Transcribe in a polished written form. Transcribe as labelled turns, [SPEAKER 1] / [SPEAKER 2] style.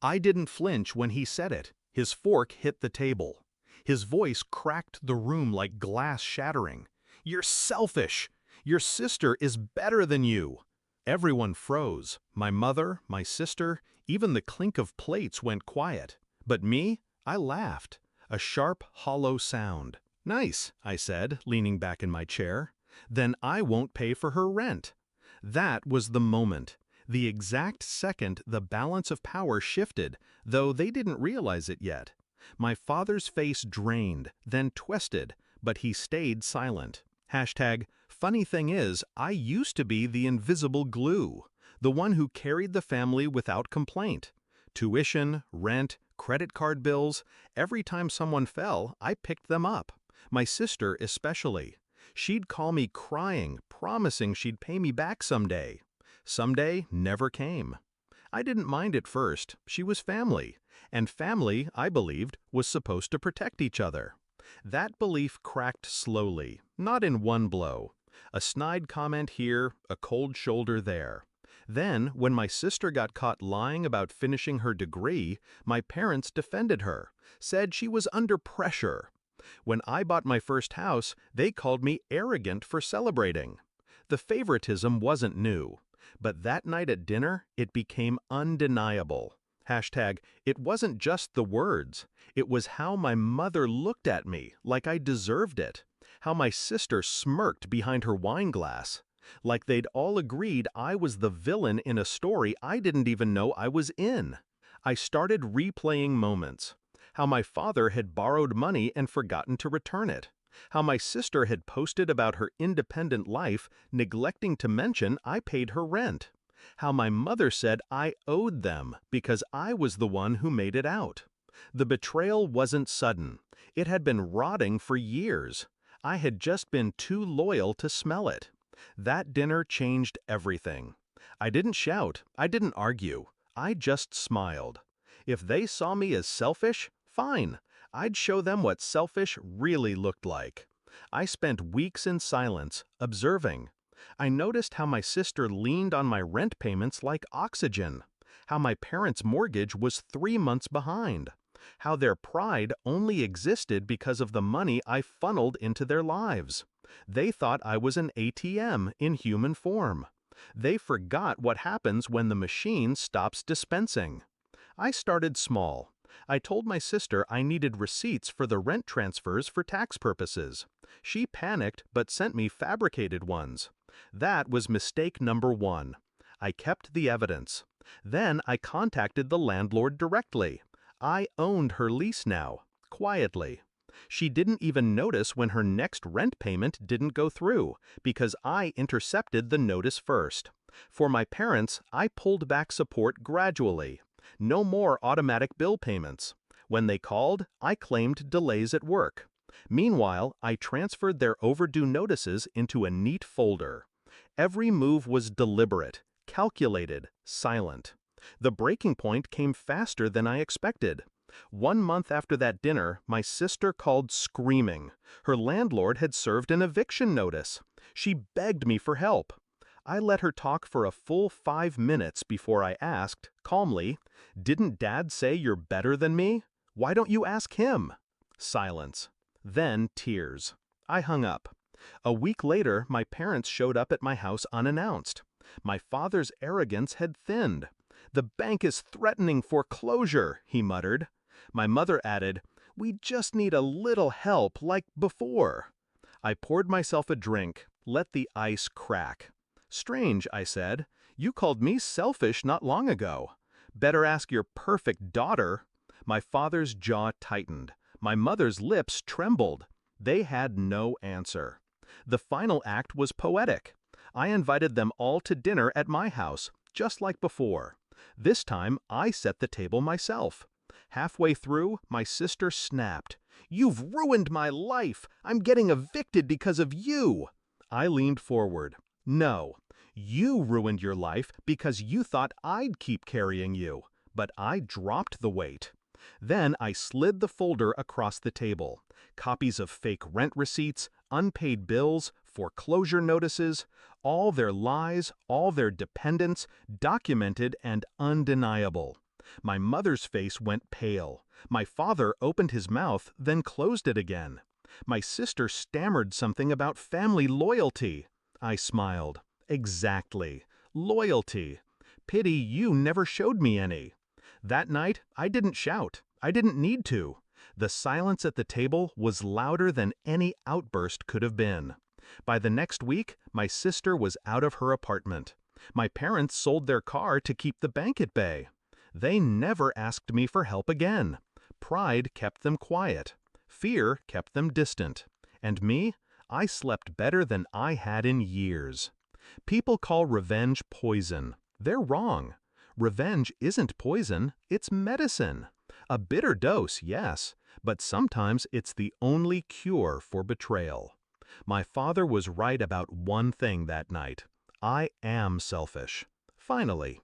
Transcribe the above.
[SPEAKER 1] I didn't flinch when he said it. His fork hit the table. His voice cracked the room like glass shattering. "You're selfish! Your sister is better than you!" Everyone froze. My mother, my sister, even the clink of plates went quiet. But me? I laughed. A sharp, hollow sound. "Nice," I said, leaning back in my chair. "Then I won't pay for her rent." That was the moment. The exact second the balance of power shifted, though they didn't realize it yet. My father's face drained, then twisted, but he stayed silent. Funny thing is, I used to be the invisible glue, the one who carried the family without complaint. Tuition, rent, credit card bills, every time someone fell, I picked them up. My sister especially. She'd call me crying, promising she'd pay me back someday. Someday never came. I didn't mind at first. She was family, and family, I believed, was supposed to protect each other. That belief cracked slowly, not in one blow. A snide comment here, a cold shoulder there. Then, when my sister got caught lying about finishing her degree, my parents defended her, said she was under pressure. When I bought my first house, they called me arrogant for celebrating. The favoritism wasn't new. But that night at dinner, it became undeniable. It wasn't just the words. It was how my mother looked at me, like I deserved it. How my sister smirked behind her wine glass. Like they'd all agreed I was the villain in a story I didn't even know I was in. I started replaying moments. How my father had borrowed money and forgotten to return it. How my sister had posted about her independent life, neglecting to mention I paid her rent. How my mother said I owed them because I was the one who made it out. The betrayal wasn't sudden. It had been rotting for years. I had just been too loyal to smell it. That dinner changed everything. I didn't shout. I didn't argue. I just smiled. If they saw me as selfish, fine. I'd show them what selfish really looked like. I spent weeks in silence, observing. I noticed how my sister leaned on my rent payments like oxygen. How my parents' mortgage was 3 months behind. How their pride only existed because of the money I funneled into their lives. They thought I was an ATM in human form. They forgot what happens when the machine stops dispensing. I started small. I told my sister I needed receipts for the rent transfers for tax purposes. She panicked but sent me fabricated ones. That was mistake number 1. I kept the evidence. Then I contacted the landlord directly. I owned her lease now, quietly. She didn't even notice when her next rent payment didn't go through, because I intercepted the notice first. For my parents, I pulled back support gradually. No more automatic bill payments. When they called, I claimed delays at work. Meanwhile, I transferred their overdue notices into a neat folder. Every move was deliberate, calculated, silent. The breaking point came faster than I expected. 1 month after that dinner, my sister called screaming. Her landlord had served an eviction notice. She begged me for help. I let her talk for a full 5 minutes before I asked, calmly, "Didn't Dad say you're better than me? Why don't you ask him?" Silence. Then tears. I hung up. A week later, my parents showed up at my house unannounced. My father's arrogance had thinned. "The bank is threatening foreclosure," he muttered. My mother added, "We just need a little help like before." I poured myself a drink, let the ice crack. "Strange," I said. "You called me selfish not long ago. Better ask your perfect daughter." My father's jaw tightened. My mother's lips trembled. They had no answer. The final act was poetic. I invited them all to dinner at my house, just like before. This time, I set the table myself. Halfway through, my sister snapped. "You've ruined my life! I'm getting evicted because of you!" I leaned forward. "No, you ruined your life because you thought I'd keep carrying you, but I dropped the weight." Then I slid the folder across the table. Copies of fake rent receipts, unpaid bills, foreclosure notices, all their lies, all their dependence, documented and undeniable. My mother's face went pale. My father opened his mouth, then closed it again. My sister stammered something about family loyalty. I smiled. Exactly. Loyalty. Pity you never showed me any. That night, I didn't shout. I didn't need to. The silence at the table was louder than any outburst could have been. By the next week, my sister was out of her apartment. My parents sold their car to keep the bank at bay. They never asked me for help again. Pride kept them quiet. Fear kept them distant. And me? I slept better than I had in years. People call revenge poison. They're wrong. Revenge isn't poison, it's medicine. A bitter dose, yes, but sometimes it's the only cure for betrayal. My father was right about one thing that night. I am selfish. Finally.